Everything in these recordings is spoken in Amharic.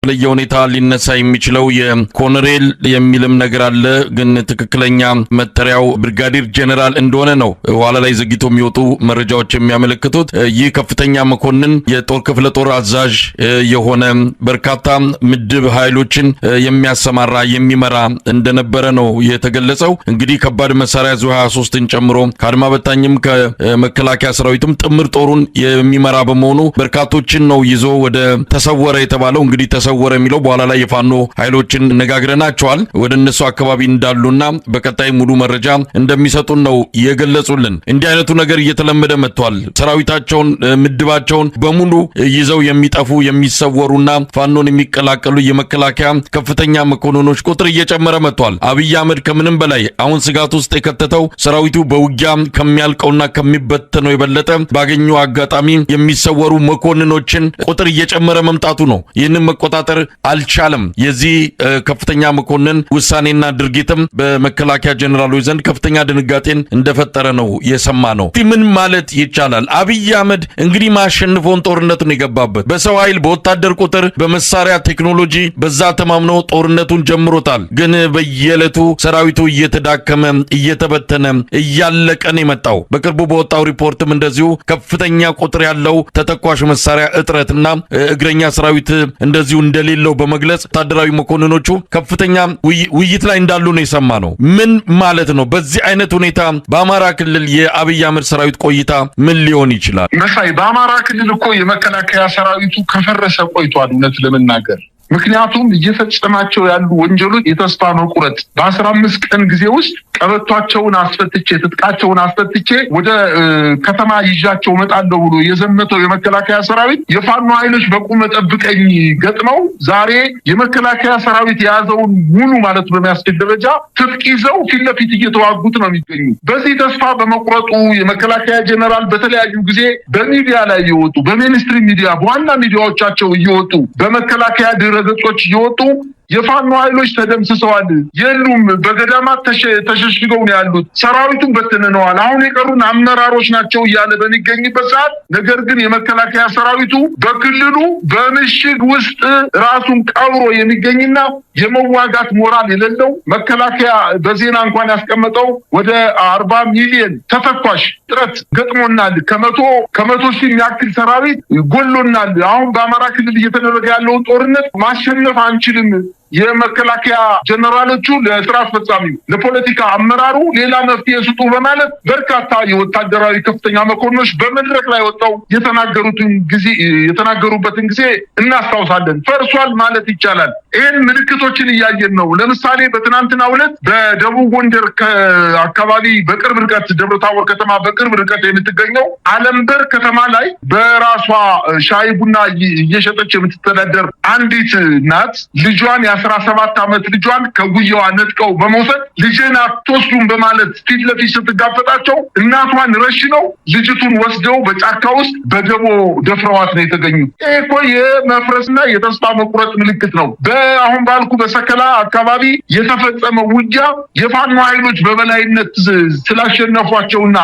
ለየሁኔታ ሊነሳ የሚችለው የኮሎኔል የሚልም ነገር አለ ግን ትክክለኛ መጠሪያው ብርጋዴር ጄኔራል እንደሆነ ነው ኋላ ላይ ዘግይቶ የሚወጡ መረጃዎች የሚያመለክቱት ይህ ከፍተኛ መኮንን የጦር ክፍለ ጦር አዛዥ የሆነ በርካታ ምድብ ኃይሎችን የሚያሰማራ የሚመራ እንደነበረ ነው የተገለጸው እንግዲህ ከባድ መሳሪያ ዙ23ን ጨምሮ ከአድማ በታኝም ከመከላከያ ሰራዊቱም ጥምር ጦሩን የሚመራ በመሆኑ በርካቶችን ነው ይዞ ወደ ተሰወረ የተባለው እንግዲህ ተሰወረ የሚለው በኋላ ላይ የፋኖ ኃይሎችን ነጋግረናቸዋል ወደ እነሱ አካባቢ እንዳሉና በቀጣይ ሙሉ መረጃ እንደሚሰጡን ነው የገለጹልን እንዲህ አይነቱ ነገር እየተለመደ መጥቷል ሰራዊታቸውን ምድባቸውን በሙሉ ይዘው የሚጠፉ የሚሰወሩና ፋኖን የሚቀላቀሉ የመከላከያ ከፍተኛ መኮንኖች ቁጥር እየጨመረ መጥቷል አብይ አህመድ ከምንም በላይ አሁን ስጋት ውስጥ የከተተው ሰራዊቱ በውጊያ ከሚያልቀውና ከሚበተነው የበለጠ ባገኙ አጋጣሚ የሚሰወሩ መኮንኖችን ቁጥር እየጨመረ መምጣቱ ነው ይህንን መቆጣጠር አልቻለም የዚህ ከፍተኛ መኮንን ውሳኔና ድርጊትም በመከላከያ ጄኔራሎች ዘንድ ከፍተኛ ድንጋጤን እንደፈጠረ ነው የሰማነው ምን ማለት ይቻላል አብይ አህመድ እንግዲህ ማሸነፉን ጦርነቱን የገባበት በሰው ኃይል በወታደር ቁጥር በመሳሪያ ቴክኖሎጂ በዛ ተማምነው ጦርነቱን ጀምሮታል ግን በየዕለቱ ሰራዊቱ እየተዳከመ እየተበተነ እያለቀን የመጣው በቅርቡ በወጣው ሪፖርትም እንደዚሁ ከፍተኛ ቁጥር ያለው ተተኳሽ መሳሪያ እጥረትና እግረኛ ሰራዊት እንደዚሁ እንደሌለው በመግለጽ ወታደራዊ መኮንኖቹ ከፍተኛ ውይይት ላይ እንዳሉ ነው የሰማነው ምን ማለት ነው በዚህ አይነት ሁኔታ በአማራ ክልል የአብይ አህመድ ሰራዊት ቆይታ ምን ሊሆን ይችላል መሳይ በአማራ ክልል እኮ የመከላከያ ሰራዊቱ ከፈረሰ ቆይቷል እውነት ለመናገር ምክንያቱም እየፈጸማቸው ያሉ ወንጀሎች የተስፋ መቁረጥ በ15 ቀን ጊዜ ውስጥ ቀበቷቸውን አስፈትቼ ትጥቃቸውን አስፈትቼ ወደ ከተማ ይዣቸው መጣለው ብሎ የዘመተው የመከላከያ ሰራዊት የፋኖ ኃይሎች በቁመ ጠብቀኝ ገጥመው ዛሬ የመከላከያ ሰራዊት የያዘውን ሙሉ ማለት በሚያስችል ደረጃ ትጥቅ ይዘው ፊት ለፊት እየተዋጉት ነው የሚገኙ በዚህ ተስፋ በመቁረጡ የመከላከያ ጄኔራል በተለያዩ ጊዜ በሚዲያ ላይ እየወጡ በሚኒስትሪ ሚዲያ በዋና ሚዲያዎቻቸው እየወጡ በመከላከያ ድረገጾች እየወጡ የፋኖ ኃይሎች ተደምስሰዋል የሉም በገዳማት ተሸሽገው ነው ያሉት ሰራዊቱን በተነነዋል አሁን የቀሩን አመራሮች ናቸው እያለ በሚገኝበት ሰዓት ነገር ግን የመከላከያ ሰራዊቱ በክልሉ በምሽግ ውስጥ ራሱን ቀብሮ የሚገኝና የመዋጋት ሞራል የሌለው መከላከያ በዜና እንኳን ያስቀመጠው ወደ 40 ሚሊዮን ተተኳሽ ጥረት ገጥሞናል ከመቶ ሺህ ያክል ሰራዊት ጎሎናል አሁን በአማራ ክልል እየተደረገ ያለው ጦርነት ማሸነፍ አንችልም የመከላከያ ጀነራሎቹ ለስራ አስፈጻሚ ለፖለቲካ አመራሩ ሌላ መፍትሄ ስጡ በማለት በርካታ የወታደራዊ ከፍተኛ መኮንኖች በመድረክ ላይ ወጣው የተናገሩበትን ጊዜ እናስታውሳለን ፈርሷል ማለት ይቻላል ይሄን ምልክቶችን እያየን ነው ለምሳሌ በትናንትናው ዕለት በደቡብ ጎንደር አካባቢ በቅርብ ርቀት ደብረታቦር ከተማ በቅርብ ርቀት የምትገኘው አለምበር ከተማ ላይ በራሷ ሻይ ቡና እየሸጠች የምትተዳደር አንዲት ናት ልጇን 17 ዓመት ልጇን ከጉያዋ ነጥቀው በመውሰድ ልጅን አትወስዱም በማለት ፊት ለፊት ስትጋፈጣቸው እናቷን ረሽነው ልጅቱን ወስደው በጫካ ውስጥ በደቦ ደፍረዋት ነው የተገኙት ይሄ እኮ የመፍረስና የተስፋ መቁረጥ ምልክት ነው በአሁን ባልኩ በሰከላ አካባቢ የተፈጸመው ውጊያ የፋኖ ኃይሎች በበላይነት ስላሸነፏቸውና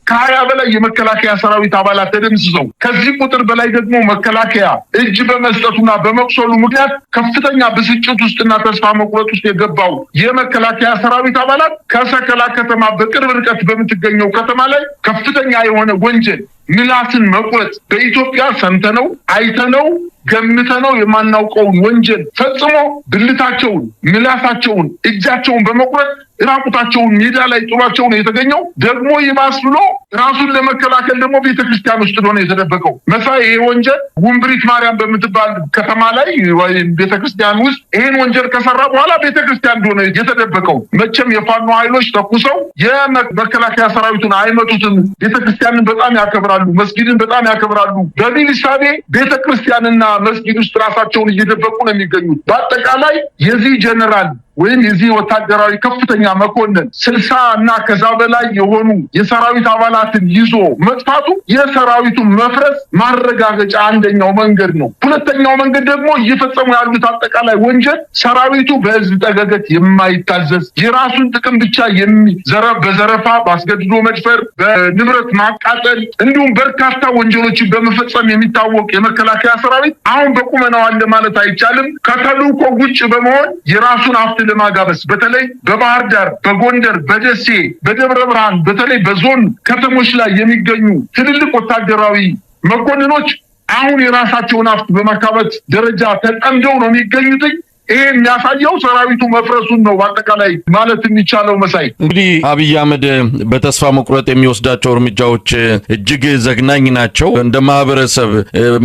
ከ20 በላይ የመከላከያ ሰራዊት አባላት ተደምስሰው ከዚህ ቁጥር በላይ ደግሞ መከላከያ እጅ በመስጠቱና በመቁሰሉ ምክንያት ከፍተኛ ብስጭት ውስጥና ተስፋ መቁረጥ ውስጥ የገባው የመከላከያ ሰራዊት አባላት ከሰከላ ከተማ በቅርብ ርቀት በምትገኘው ከተማ ላይ ከፍተኛ የሆነ ወንጀል ምላስን መቁረጥ በኢትዮጵያ ሰምተነው አይተነው ገምተነው የማናውቀውን ወንጀል ፈጽሞ ብልታቸውን ምላሳቸውን እጃቸውን በመቁረጥ ራቁታቸውን ሜዳ ላይ ጥሏቸው ነው የተገኘው ደግሞ ይባስ ብሎ ራሱን ለመከላከል ደግሞ ቤተክርስቲያን ውስጥ ሆነ የተደበቀው መሳይ ይሄ ወንጀል ውምብሪት ማርያም በምትባል ከተማ ላይ ወይ ቤተክርስቲያን ውስጥ ይሄን ወንጀል ከሰራ በኋላ ቤተክርስቲያን ሆነ የተደበቀው መቼም የፋኖ ኃይሎች ተኩሰው የመከላከያ ሰራዊቱን አይመቱትም ቤተክርስቲያንን በጣም ያከብራሉ መስጊድን በጣም ያከብራሉ በሚል ሐሳቤ ቤተክርስቲያንና መስጊድ ውስጥ ራሳቸውን እየደበቁ ነው የሚገኙት በአጠቃላይ የዚህ ጀነራል ወይም የዚህ ወታደራዊ ከፍተኛ መኮንን 60 እና ከዛ በላይ የሆኑ የሰራዊት አባላትን ይዞ መጥፋቱ የሰራዊቱ መፍረስ ማረጋገጫ አንደኛው መንገድ ነው። ሁለተኛው መንገድ ደግሞ እየፈጸሙ ያሉት አጠቃላይ ወንጀል ሰራዊቱ በህዝብ ጠገገት የማይታዘዝ የራሱን ጥቅም ብቻ በዘረፋ፣ በአስገድዶ መድፈር፣ በንብረት ማቃጠል እንዲሁም በርካታ ወንጀሎችን በመፈጸም የሚታወቅ የመከላከያ ሰራዊት አሁን በቁመናው አለ ማለት አይቻልም። ከተልዕኮ ውጭ በመሆን የራሱን ሀብት ለማጋበስ በተለይ በባህር ዳር፣ በጎንደር፣ በደሴ፣ በደብረ ብርሃን በተለይ በዞን ከተሞች ላይ የሚገኙ ትልልቅ ወታደራዊ መኮንኖች አሁን የራሳቸውን ሀብት በማካበት ደረጃ ተጠምደው ነው የሚገኙት። ይሄ የሚያሳየው ሰራዊቱ መፍረሱን ነው በአጠቃላይ ማለት የሚቻለው። መሳይ እንግዲህ አብይ አህመድ በተስፋ መቁረጥ የሚወስዳቸው እርምጃዎች እጅግ ዘግናኝ ናቸው። እንደ ማህበረሰብ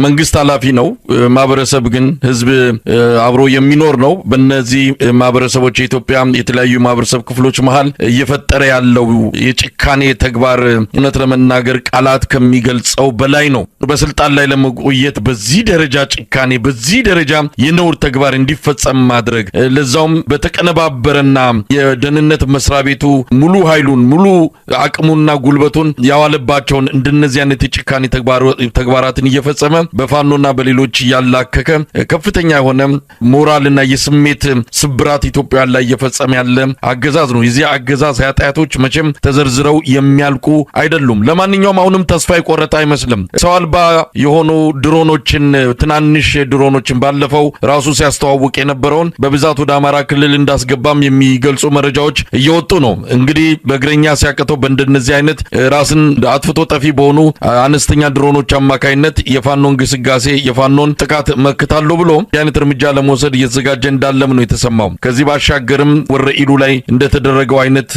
መንግስት ኃላፊ ነው፣ ማህበረሰብ ግን ህዝብ አብሮ የሚኖር ነው። በእነዚህ ማህበረሰቦች የኢትዮጵያ የተለያዩ ማህበረሰብ ክፍሎች መሃል እየፈጠረ ያለው የጭካኔ ተግባር እውነት ለመናገር ቃላት ከሚገልጸው በላይ ነው። በስልጣን ላይ ለመቆየት በዚህ ደረጃ ጭካኔ፣ በዚህ ደረጃ የነውር ተግባር እንዲፈጸም ማድረግ ለዛውም በተቀነባበረና የደህንነት መስሪያ ቤቱ ሙሉ ኃይሉን ሙሉ አቅሙና ጉልበቱን ያዋለባቸውን እንደነዚህ አይነት የጭካኔ ተግባራትን እየፈጸመ በፋኖና በሌሎች ያላከከ ከፍተኛ የሆነ ሞራልና የስሜት ስብራት ኢትዮጵያ ላይ እየፈጸመ ያለ አገዛዝ ነው። የዚህ አገዛዝ ኃጢአቶች መቼም ተዘርዝረው የሚያልቁ አይደሉም። ለማንኛውም አሁንም ተስፋ የቆረጠ አይመስልም። ሰው አልባ የሆኑ ድሮኖችን፣ ትናንሽ ድሮኖችን ባለፈው ራሱ ሲያስተዋውቅ የነበረውን በብዛት ወደ አማራ ክልል እንዳስገባም የሚገልጹ መረጃዎች እየወጡ ነው። እንግዲህ በእግረኛ ሲያቀተው በእንደነዚህ አይነት ራስን አጥፍቶ ጠፊ በሆኑ አነስተኛ ድሮኖች አማካይነት የፋኖን ግስጋሴ የፋኖን ጥቃት መክታለሁ ብሎ የአይነት እርምጃ ለመውሰድ እየተዘጋጀ እንዳለም ነው የተሰማው። ከዚህ ባሻገርም ወረኢሉ ላይ እንደተደረገው አይነት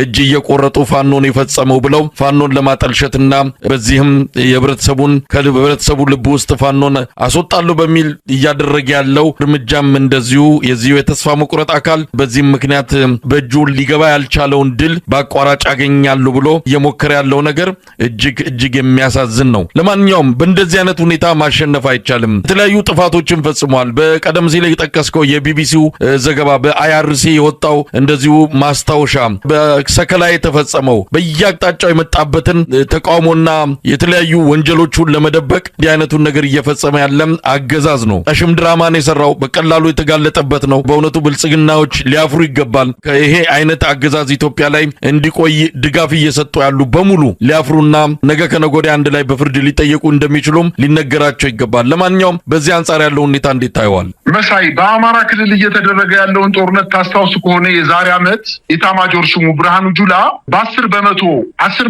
እጅ እየቆረጡ ፋኖን የፈጸመው ብለው ፋኖን ለማጠልሸትና በዚህም የህብረተሰቡ ልብ ውስጥ ፋኖን አስወጣለሁ በሚል እያደረገ ያለው እርምጃም እንደዚሁ የዚሁ የተስፋ መቁረጥ አካል በዚህም ምክንያት በእጁ ሊገባ ያልቻለውን ድል በአቋራጭ ያገኛሉ ብሎ እየሞከረ ያለው ነገር እጅግ የሚያሳዝን ነው። ለማንኛውም በእንደዚህ አይነት ሁኔታ ማሸነፍ አይቻልም። የተለያዩ ጥፋቶችን ፈጽሟል። በቀደም ሲል የጠቀስከው የቢቢሲው ዘገባ፣ በአይአርሲ የወጣው እንደዚሁ ማስታወሻ፣ በሰከላ የተፈጸመው በየአቅጣጫው የመጣበትን ተቃውሞና የተለያዩ ወንጀሎቹን ለመደበቅ እንዲህ አይነቱን ነገር እየፈጸመ ያለ አገዛዝ ነው። አሽም ድራማን የሰራው በቀላሉ የተጋለጠበት ነው። በእውነቱ ብልጽግናዎች ሊያፍሩ ይገባል። ይሄ አይነት አገዛዝ ኢትዮጵያ ላይ እንዲቆይ ድጋፍ እየሰጡ ያሉ በሙሉ ሊያፍሩና ነገ ከነገ ወዲያ አንድ ላይ በፍርድ ሊጠየቁ እንደሚችሉም ሊነገራቸው ይገባል። ለማንኛውም በዚህ አንጻር ያለው ሁኔታ እንዴት ታየዋል? መሳይ፣ በአማራ ክልል እየተደረገ ያለውን ጦርነት ታስታውስ ከሆነ የዛሬ ዓመት ኢታማጆር ሹሙ ብርሃኑ ጁላ በ10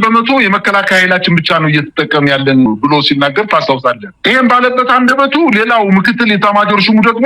በመቶ የመከላከያ ኃይላችን ብቻ ነው እየተጠቀም ያለን ብሎ ሲናገር ታስታውሳለን። ይሄን ባለበት አንደበቱ ሌላው ምክትል ኢታማጆር ሹሙ ደግሞ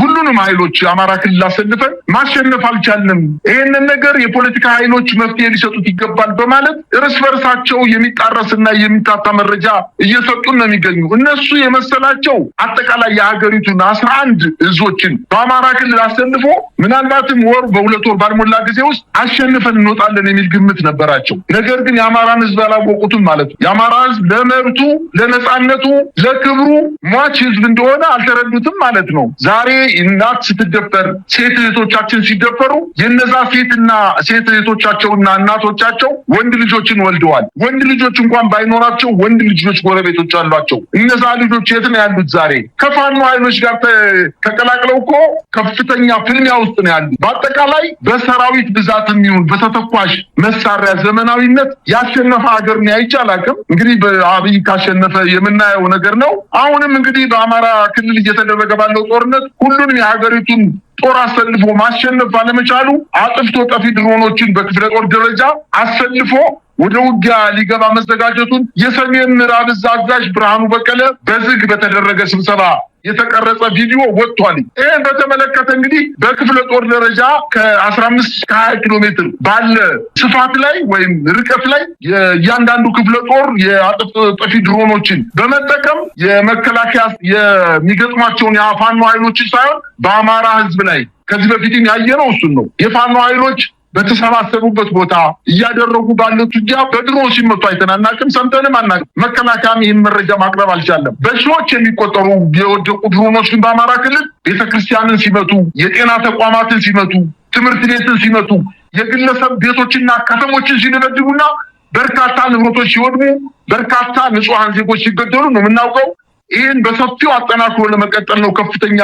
ሁሉንም ኃይሎች አማራ ክልል አሰልፈን ማሸነፍ አልቻልንም፣ ይሄንን ነገር የፖለቲካ ኃይሎች መፍትሄ ሊሰጡት ይገባል በማለት እርስ በርሳቸው የሚጣረስና የሚታታ መረጃ እየሰጡን ነው የሚገኙ። እነሱ የመሰላቸው አጠቃላይ የሀገሪቱን 11 እዞችን በአማራ ክልል አሰልፎ ምናልባትም በሁለት ወር ባልሞላ ጊዜ ውስጥ አሸንፈን እንወጣለን የሚል ግምት ነበራቸው። ነገር ግን የአማራን ህዝብ አላወቁትም ማለት ነው። የአማራ ህዝብ ለመብቱ፣ ለነጻነቱ፣ ለክብሩ ሟች ህዝብ እንደሆነ አልተረዱትም ማለት ነው። ዛሬ እናት ስትደፈር፣ ሴት እህቶቻችን ሲደፈሩ የነዛ ሴት እህቶቻቸውና እናቶቻቸው ወንድ ልጆችን ወልደዋል። ወንድ ልጆች እንኳን ባይኖራቸው ወንድ ልጆች ጎረቤቶች አሏቸው። እነዛ ልጆች የት ነው ያሉት? ዛሬ ከፋኖ ኃይሎች ጋር ተቀላቅለው እኮ ከፍተኛ ፍልሚያ ውስጥ ነው ያሉት። በአጠቃላይ በሰራዊት ብዛትም ይሁን በተተኳሽ መሳሪያ ዘመናዊነት ያሸነፈ ሀገር ነው አይቻልም። እንግዲህ በአብይ ካሸነፈ የምናየው ነገር ነው። አሁንም እንግዲህ በአማራ ክልል እየተደረገ ባለው ጦርነት ሁሉንም የሀገሪቱን ጦር አሰልፎ ማሸነፍ ባለመቻሉ አጥፍቶ ጠፊ ድሮኖችን በክፍለ ጦር ደረጃ አሰልፎ ወደ ውጊያ ሊገባ መዘጋጀቱን የሰሜን ምዕራብ ዕዝ አዛዥ ብርሃኑ በቀለ በዝግ በተደረገ ስብሰባ የተቀረጸ ቪዲዮ ወጥቷል። ይሄን በተመለከተ እንግዲህ በክፍለ ጦር ደረጃ ከ15 እስከ 20 ኪሎ ሜትር ባለ ስፋት ላይ ወይም ርቀት ላይ እያንዳንዱ ክፍለ ጦር የአጥፍቶ ጠፊ ድሮኖችን በመጠቀም የመከላከያ የሚገጥሟቸውን የፋኖ ኃይሎች ሳይሆን በአማራ ህዝብ ላይ ከዚህ በፊትም ያየነው እሱን ነው። የፋኖ ኃይሎች በተሰባሰቡበት ቦታ እያደረጉ ባሉት ውጊያ በድሮን ሲመቱ አይተናናቅም፣ ሰምተንም አናቅም። መከላከያም ይህን መረጃ ማቅረብ አልቻለም። በሺዎች የሚቆጠሩ የወደቁ ድሮኖች ግን በአማራ ክልል ቤተክርስቲያንን ሲመቱ፣ የጤና ተቋማትን ሲመቱ፣ ትምህርት ቤትን ሲመቱ፣ የግለሰብ ቤቶችና ከተሞችን ሲደበድቡና በርካታ ንብረቶች ሲወድሙ፣ በርካታ ንጹሃን ዜጎች ሲገደሉ ነው የምናውቀው። ይህን በሰፊው አጠናክሮ ለመቀጠል ነው ከፍተኛ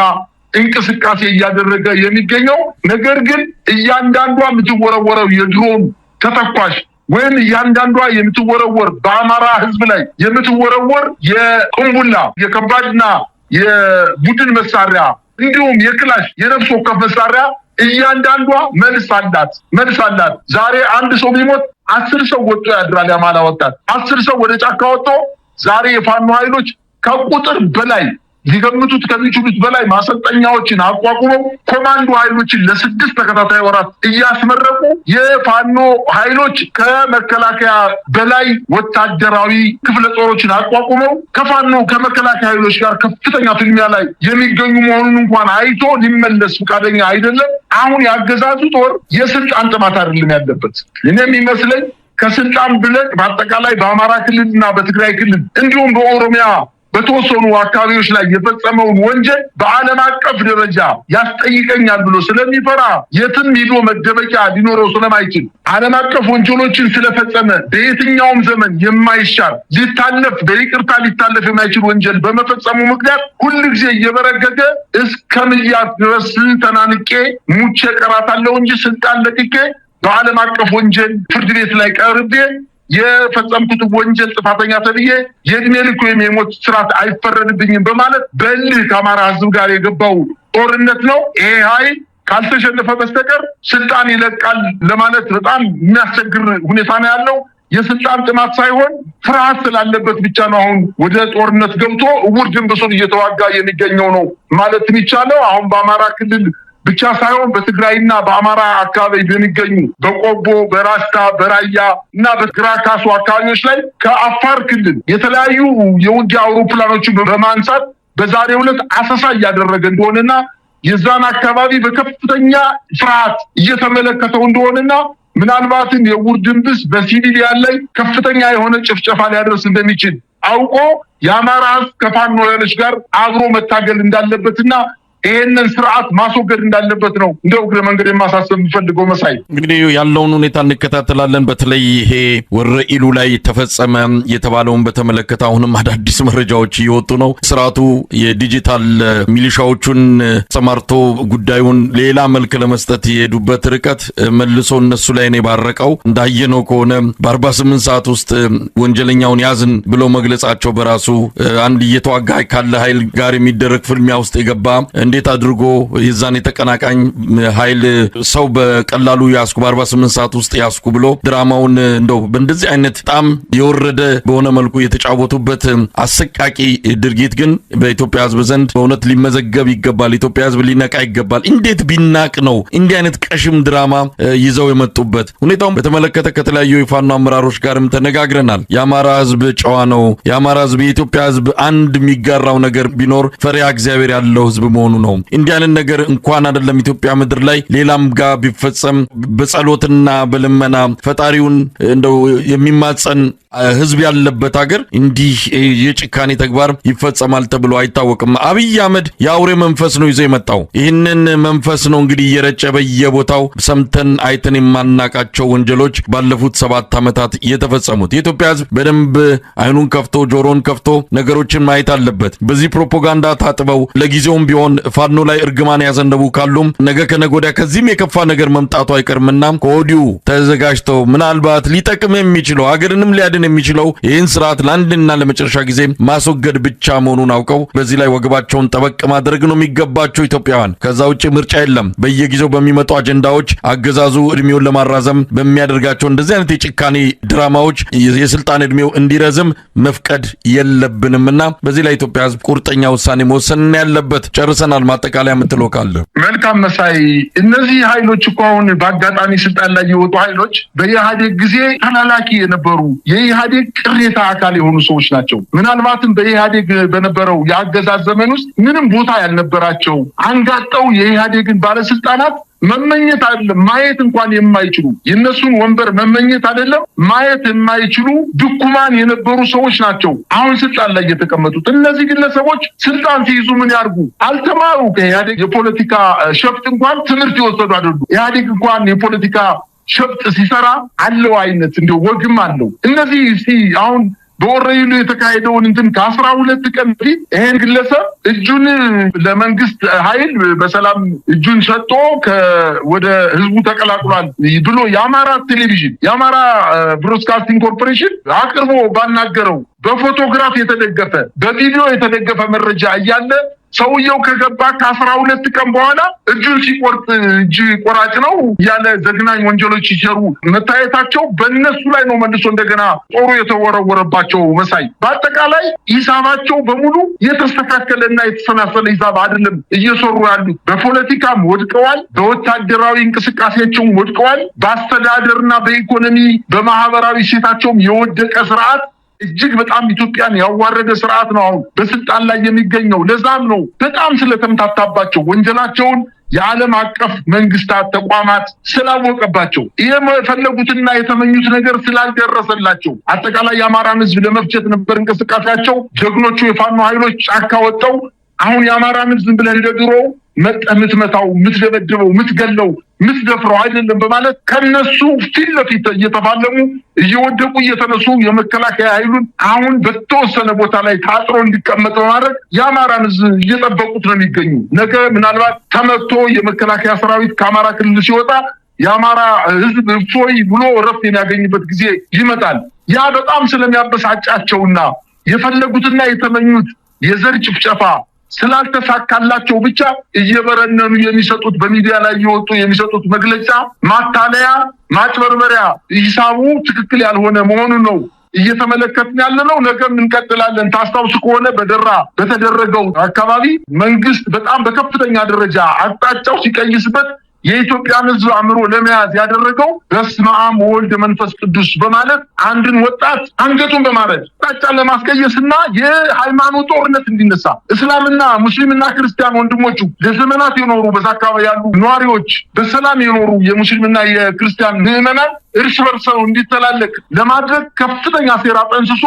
እንቅስቃሴ እያደረገ የሚገኘው። ነገር ግን እያንዳንዷ የምትወረወረው የድሮን ተተኳሽ ወይም እያንዳንዷ የምትወረወር በአማራ ሕዝብ ላይ የምትወረወር የቅንቡላ የከባድና የቡድን መሳሪያ እንዲሁም የክላሽ የነፍስ ወከፍ መሳሪያ እያንዳንዷ መልስ አላት። ዛሬ አንድ ሰው ቢሞት 10 ሰው ወጥቶ ያድራል። የአማራ ወጣት 10 ሰው ወደ ጫካ ወጥቶ ዛሬ የፋኖ ኃይሎች ከቁጥር በላይ ሊገምቱት ከሚችሉት በላይ ማሰልጠኛዎችን አቋቁመው ኮማንዶ ኃይሎችን ለ6 ተከታታይ ወራት እያስመረቁ የፋኖ ኃይሎች ከመከላከያ በላይ ወታደራዊ ክፍለ ጦሮችን አቋቁመው ከመከላከያ ኃይሎች ጋር ከፍተኛ ፍልሚያ ላይ የሚገኙ መሆኑን እንኳን አይቶ ሊመለስ ፈቃደኛ አይደለም። አሁን ያገዛዙ ጦር የስልጣን ጥማት አይደለም ያለበት። እኔ የሚመስለኝ ከስልጣን ብለን በአጠቃላይ በአማራ ክልልና በትግራይ ክልል እንዲሁም በኦሮሚያ በተወሰኑ አካባቢዎች ላይ የፈጸመውን ወንጀል በዓለም አቀፍ ደረጃ ያስጠይቀኛል ብሎ ስለሚፈራ የትም ሄዶ መደበቂያ ሊኖረው ስለማይችል ዓለም አቀፍ ወንጀሎችን ስለፈጸመ በየትኛውም ዘመን የማይሻር በይቅርታ ሊታለፍ የማይችል ወንጀል በመፈጸሙ ምክንያት ሁልጊዜ እየበረገገ እስከ ምያት ድረስ ተናንቄ ሙቼ ቀራታለሁ እንጂ ስልጣን ለቅቄ በዓለም አቀፍ ወንጀል ፍርድ ቤት ላይ ቀርቤ የፈጸምኩት ወንጀል ጥፋተኛ ተብዬ የእድሜ ልክ ወይም የሞት ስርዓት አይፈረድብኝም በማለት በእልህ ከአማራ ሕዝብ ጋር የገባው ጦርነት ነው። ይሄ ኃይል ካልተሸነፈ በስተቀር ስልጣን ይለቃል ለማለት በጣም የሚያስቸግር ሁኔታ ነው ያለው። የስልጣን ጥማት ሳይሆን ፍርሃት ስላለበት ብቻ ነው አሁን ወደ ጦርነት ገብቶ እውር ድንብሱን እየተዋጋ የሚገኘው ነው ማለት የሚቻለው። አሁን በአማራ ክልል ብቻ ሳይሆን በትግራይና በአማራ አካባቢ በሚገኙ በቆቦ፣ በራስታ፣ በራያ እና በግራ ካሱ አካባቢዎች ላይ ከአፋር ክልል የተለያዩ የውጊያ አውሮፕላኖችን በማንሳት በዛሬው ዕለት አሰሳ እያደረገ እንደሆነና የዛን አካባቢ በከፍተኛ ፍርሃት እየተመለከተው እንደሆነና ምናልባትም የውር ድንብስ በሲቪሊያን ላይ ከፍተኛ የሆነ ጭፍጨፋ ሊያደርስ እንደሚችል አውቆ የአማራ ሕዝብ ከፋኖ ኃይሎች ጋር አብሮ መታገል እንዳለበትና ይሄንን ስርዓት ማስወገድ እንዳለበት ነው እንደው እግረ መንገድ የማሳሰብ የምፈልገው። መሳይ እንግዲህ ያለውን ሁኔታ እንከታተላለን። በተለይ ይሄ ወረኢሉ ላይ ተፈጸመ የተባለውን በተመለከተ አሁንም አዳዲስ መረጃዎች እየወጡ ነው። ስርዓቱ የዲጂታል ሚሊሻዎቹን ሰማርቶ ጉዳዩን ሌላ መልክ ለመስጠት የሄዱበት ርቀት መልሶ እነሱ ላይ ነው ባረቀው። እንዳየነው ከሆነ በ48 ሰዓት ውስጥ ወንጀለኛውን ያዝን ብሎ መግለጻቸው በራሱ አንድ እየተዋጋ ካለ ኃይል ጋር የሚደረግ ፍልሚያ ውስጥ የገባ እንዴት አድርጎ የዛን የተቀናቃኝ ኃይል ሰው በቀላሉ ያስኩ በ48 ሰዓት ውስጥ ያስኩ ብሎ ድራማውን እንደው በእንደዚህ አይነት በጣም የወረደ በሆነ መልኩ የተጫወቱበት አሰቃቂ ድርጊት ግን በኢትዮጵያ ሕዝብ ዘንድ በእውነት ሊመዘገብ ይገባል። ኢትዮጵያ ሕዝብ ሊነቃ ይገባል። እንዴት ቢናቅ ነው እንዲህ አይነት ቀሽም ድራማ ይዘው የመጡበት? ሁኔታውን በተመለከተ ከተለያዩ የፋኖ አመራሮች ጋርም ተነጋግረናል። የአማራ ሕዝብ ጨዋ ነው። የአማራ ሕዝብ የኢትዮጵያ ሕዝብ አንድ የሚጋራው ነገር ቢኖር ፈሪሃ እግዚአብሔር ያለው ሕዝብ መሆኑ ነው። እንዲህ አይነት ነገር እንኳን አይደለም ኢትዮጵያ ምድር ላይ ሌላም ጋር ቢፈጸም በጸሎትና በልመና ፈጣሪውን እንደው የሚማጸን ህዝብ ያለበት ሀገር እንዲህ የጭካኔ ተግባር ይፈጸማል ተብሎ አይታወቅም። አብይ አህመድ የአውሬ መንፈስ ነው ይዞ የመጣው። ይህንን መንፈስ ነው እንግዲህ እየረጨ በየቦታው ሰምተን አይተን የማናቃቸው ወንጀሎች ባለፉት 7 ዓመታት የተፈጸሙት። የኢትዮጵያ ህዝብ በደንብ አይኑን ከፍቶ ጆሮን ከፍቶ ነገሮችን ማየት አለበት። በዚህ ፕሮፓጋንዳ ታጥበው ለጊዜውም ቢሆን ፋኖ ላይ እርግማን ያዘንደቡ ካሉም ነገ ከነገ ወዲያ ከዚህም የከፋ ነገር መምጣቱ አይቀርምና ከወዲሁ ተዘጋጅተው ምናልባት ሊጠቅም የሚችለው ሀገርንም ሊያድን የሚችለው ይህን ስርዓት ለአንድና ለመጨረሻ ጊዜ ማስወገድ ብቻ መሆኑን አውቀው በዚህ ላይ ወገባቸውን ጠበቅ ማድረግ ነው የሚገባቸው ኢትዮጵያውያን። ከዛ ውጭ ምርጫ የለም። በየጊዜው በሚመጡ አጀንዳዎች አገዛዙ እድሜውን ለማራዘም በሚያደርጋቸው እንደዚህ አይነት የጭካኔ ድራማዎች የስልጣን እድሜው እንዲረዝም መፍቀድ የለብንምና በዚህ ላይ ኢትዮጵያ ህዝብ ቁርጠኛ ውሳኔ መወሰን ያለበት። ጨርሰናል። ማጠቃለያ የምትለው ካለ? መልካም መሳይ። እነዚህ ኃይሎች እኮ አሁን በአጋጣሚ ስልጣን ላይ የወጡ ኃይሎች በኢህአዴግ ጊዜ ተላላኪ የነበሩ የኢህአዴግ ቅሬታ አካል የሆኑ ሰዎች ናቸው። ምናልባትም በኢህአዴግ በነበረው የአገዛዝ ዘመን ውስጥ ምንም ቦታ ያልነበራቸው አንጋጠው የኢህአዴግን ባለስልጣናት መመኘት አይደለም ማየት እንኳን የማይችሉ የነሱን ወንበር መመኘት አይደለም ማየት የማይችሉ ድኩማን የነበሩ ሰዎች ናቸው አሁን ስልጣን ላይ የተቀመጡት። እነዚህ ግለሰቦች ስልጣን ሲይዙ ምን ያርጉ? አልተማሩ። ከኢህአዴግ የፖለቲካ ሸፍጥ እንኳን ትምህርት ይወሰዱ አይደሉ። ኢህአዴግ እንኳን የፖለቲካ ሸፍጥ ሲሰራ አለው አይነት እንደው ወግም አለው። እነዚህ እስቲ አሁን በወረይሉ የተካሄደውን እንትን ከ12 ቀን በፊት ይሄን ግለሰብ እጁን ለመንግስት ኃይል በሰላም እጁን ሰጥቶ ወደ ህዝቡ ተቀላቅሏል ብሎ የአማራ ቴሌቪዥን የአማራ ብሮድካስቲንግ ኮርፖሬሽን አቅርቦ ባናገረው በፎቶግራፍ የተደገፈ በቪዲዮ የተደገፈ መረጃ እያለ ሰውየው ከገባ ከ12 ቀን በኋላ እጁን ሲቆርጥ እጅ ቆራጭ ነው ያለ ዘግናኝ ወንጀሎች ሲሰሩ መታየታቸው በእነሱ ላይ ነው መልሶ እንደገና ጦሩ የተወረወረባቸው መሳይ። በአጠቃላይ ሂሳባቸው በሙሉ የተስተካከለና የተሰናሰለ ሂሳብ አይደለም እየሰሩ ያሉት። በፖለቲካም ወድቀዋል፣ በወታደራዊ እንቅስቃሴያቸውም ወድቀዋል፣ በአስተዳደርና በኢኮኖሚ በማህበራዊ ሴታቸውም የወደቀ ስርዓት እጅግ በጣም ኢትዮጵያን ያዋረደ ስርዓት ነው አሁን በስልጣን ላይ የሚገኘው። ለዛም ነው በጣም ስለተምታታባቸው ወንጀላቸውን የዓለም አቀፍ መንግስታት ተቋማት ስላወቀባቸው የፈለጉትና የተመኙት ነገር ስላልደረሰላቸው አጠቃላይ የአማራን ህዝብ ለመፍጀት ነበር እንቅስቃሴያቸው። ጀግኖቹ የፋኖ ኃይሎች ጫካ ወጣው አሁን የአማራን ህዝብ ብለህ እንደ ድሮ ምትመታው፣ ምትደበድበው፣ ምትገለው፣ ምትደፍረው አይደለም በማለት ከነሱ ፊት ለፊት እየተፋለሙ እየወደቁ እየተነሱ የመከላከያ ኃይሉን አሁን በተወሰነ ቦታ ላይ ታጥሮ እንዲቀመጥ በማድረግ የአማራን ህዝብ እየጠበቁት ነው የሚገኙ። ነገ ምናልባት ተመቶ የመከላከያ ሰራዊት ከአማራ ክልል ሲወጣ የአማራ ህዝብ እፎይ ብሎ እረፍት የሚያገኝበት ጊዜ ይመጣል። ያ በጣም ስለሚያበሳጫቸውና የፈለጉትና የተመኙት የዘር ጭፍጨፋ ስላልተሳካላቸው ብቻ እየበረነኑ የሚሰጡት በሚዲያ ላይ እየወጡ የሚሰጡት መግለጫ ማታለያ፣ ማጭበርበሪያ ሂሳቡ ትክክል ያልሆነ መሆኑን ነው እየተመለከትን ያለ ነው። ነገም እንቀጥላለን። ታስታውስ ከሆነ በደራ በተደረገው አካባቢ መንግስት በጣም በከፍተኛ ደረጃ አቅጣጫው ሲቀይስበት የኢትዮጵያን ህዝብ አእምሮ ለመያዝ ያደረገው በስመ አብ ወወልድ መንፈስ ቅዱስ በማለት አንድን ወጣት አንገቱን በማረድ አቅጣጫን ለማስቀየስና የሃይማኖት ጦርነት እንዲነሳ እስላምና ሙስሊምና ክርስቲያን ወንድሞቹ ለዘመናት የኖሩ በዛ አካባቢ ያሉ ነዋሪዎች በሰላም የኖሩ የሙስሊምና የክርስቲያን ምዕመናን እርስ በርስ እንዲተላለቅ ለማድረግ ከፍተኛ ሴራ ጠንስሶ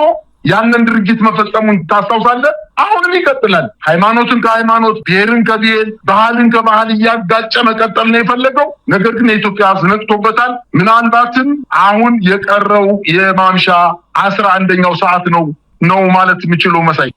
ያንን ድርጊት መፈጸሙን ታስታውሳለህ። አሁንም ይቀጥላል። ሃይማኖትን ከሃይማኖት፣ ብሔርን ከብሔር፣ ባህልን ከባህል እያጋጨ መቀጠል ነው የፈለገው። ነገር ግን የኢትዮጵያ ህዝብ ነቅቶበታል። ምናልባትም አሁን የቀረው የማምሻ 11ኛው ሰዓት ነው ማለት የምችለው መሳይ